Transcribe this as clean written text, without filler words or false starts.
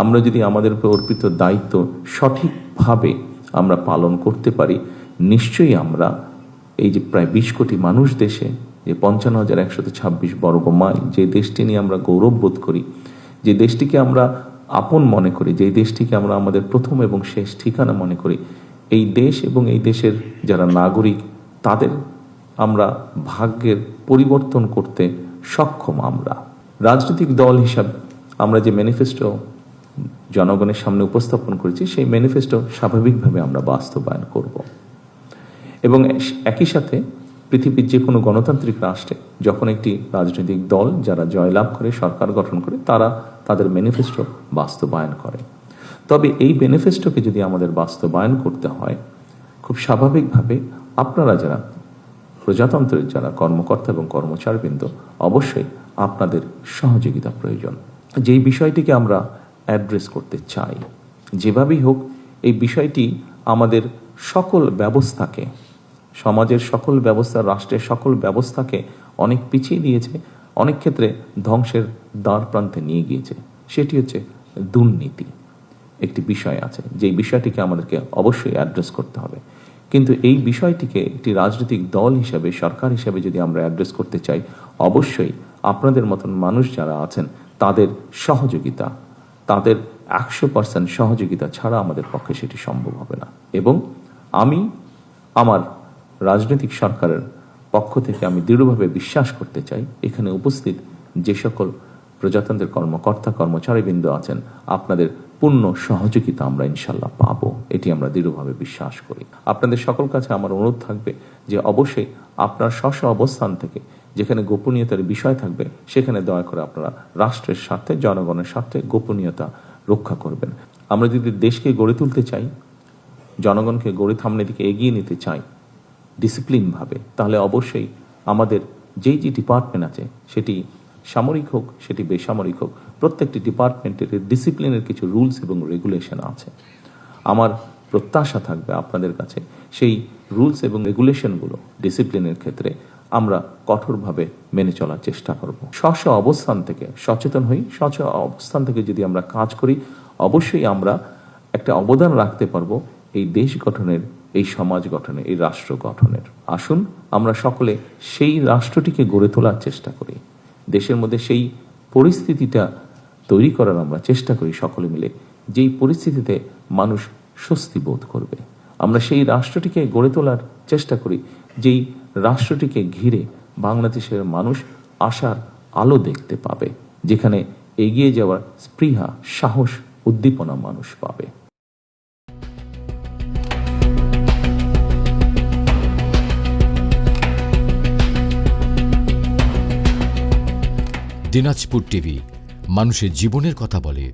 আমরা যদি আমাদের উপর অর্পিত দায়িত্ব সঠিকভাবে আমরা পালন করতে পারি, নিশ্চয়ই আমরা এই যে প্রায় 20 কোটি মানুষ দেশে, যে 55,126 বর্গ মাইল, যে দেশটি নিয়ে আমরা গৌরব বোধ করি, যে দেশটিকে আমরা আপন মনে করি, যে দেশটিকে আমরা আমাদের প্রথম এবং শেষ ঠিকানা মনে করি, এই দেশ এবং এই দেশের যারা নাগরিক, তাদের আমরা ভাগ্যের পরিবর্তন করতে সক্ষম। আমরা রাজনৈতিক দল হিসাবে আমরা যে ম্যানিফেস্টো জনগণের সামনে উপস্থাপন করেছি, সেই ম্যানিফেস্টো স্বাভাবিকভাবে আমরা বাস্তবায়ন করব। এবং একই সাথে পৃথিবীর যে কোনো গণতান্ত্রিক রাষ্ট্রে যখন একটি রাজনৈতিক দল যারা জয়লাভ করে সরকার গঠন করে, তারা তাদের ম্যানিফেস্টো বাস্তবায়ন করে। তবে এই ম্যানিফেস্টোকে যদি আমাদের বাস্তবায়ন করতে হয়, খুব স্বাভাবিকভাবে আপনারা যারা প্রজাতন্ত্রের যারা কর্মকর্তা এবং কর্মচারীবৃন্দ, অবশ্যই আপনাদের সহযোগিতা প্রয়োজন। যেই বিষয়টিকে আমরা অ্যাড্রেস করতে চাই, যেভাবেই হোক এই বিষয়টি আমাদের সকল ব্যবস্থাকে, সমাজের সকল ব্যবস্থা, রাষ্ট্রের সকল ব্যবস্থাকে অনেক পিছিয়ে দিয়েছে, অনেক ক্ষেত্রে ধ্বংসের দ্বার প্রান্তে নিয়ে গিয়েছে। সেটি হচ্ছে দুর্নীতি। একটি বিষয় আছে, যেই বিষয়টিকে আমাদেরকে অবশ্যই অ্যাড্রেস করতে হবে। কিন্তু এই বিষয়টিকে একটি রাজনৈতিক দল হিসাবে, সরকার হিসাবে যদি আমরা অ্যাড্রেস করতে চাই, অবশ্যই আপনাদের মতন মানুষ যারা আছেন তাদের সহযোগিতা, তাদের 100% সহযোগিতা ছাড়া আমাদের পক্ষে সেটি সম্ভব হবে না। এবং আমি আমার রাজনৈতিক সরকারের পক্ষ থেকে আমি দৃঢ়ভাবে বিশ্বাস করতে চাই, এখানে উপস্থিত যে সকল প্রজাতন্ত্রের কর্মকর্তা কর্মচারীবৃন্দ আছেন, আপনাদের পূর্ণ সহযোগিতা আমরা ইনশাল্লাহ পাবো, এটি আমরা দৃঢ়ভাবে বিশ্বাস করি। আপনাদের সকল কাছে আমার অনুরোধ থাকবে যে অবশ্যই আপনার স্ব অবস্থান থেকে যেখানে গোপনীয়তার বিষয় থাকবে, সেখানে দয়া করে আপনারা রাষ্ট্রের স্বার্থে, জনগণের স্বার্থে গোপনীয়তা রক্ষা করবেন। আমরা যদি দেশকে গড়ে তুলতে চাই, জনগণকে গড়ে সামনের দিকে এগিয়ে নিতে চাই ডিসিপ্লিনভাবে, তাহলে অবশ্যই আমাদের যেই যে ডিপার্টমেন্ট আছে, সেটি সামরিক হোক, সেটি বেসামরিক হোক, প্রত্যেকটি ডিপার্টমেন্টের ডিসিপ্লিনের কিছু রুলস এবং রেগুলেশন আছে। আমার প্রত্যাশা থাকবে আপনাদের কাছে সেই রুলস এবং রেগুলেশনগুলো ডিসিপ্লিনের ক্ষেত্রে আমরা কঠোরভাবে মেনে চলার চেষ্টা করব। স্ব অবস্থান থেকে সচেতন হই, স্ব অবস্থান থেকে যদি আমরা কাজ করি, অবশ্যই আমরা একটা অবদান রাখতে পারবো এই দেশ গঠনের, এই সমাজ গঠনের, এই রাষ্ট্র গঠনের। আসুন আমরা সকলে সেই রাষ্ট্রটিকে গড়ে তোলার চেষ্টা করি, দেশের মধ্যে সেই পরিস্থিতিটা তৈরি করার আমরা চেষ্টা করি সকলে মিলে, যেই পরিস্থিতিতে মানুষ স্বস্তি বোধ করবে। আমরা সেই রাষ্ট্রটিকে গড়ে তোলার চেষ্টা করি, যেই রাষ্ট্রটিকে ঘিরে বাংলাদেশের মানুষ আশার আলো দেখতে পাবে, যেখানে এগিয়ে যাওয়ার স্পৃহা, সাহস, উদ্দীপনা মানুষ পাবে। দিনাজপুর টিভি মানুষের জীবনের কথা বলে।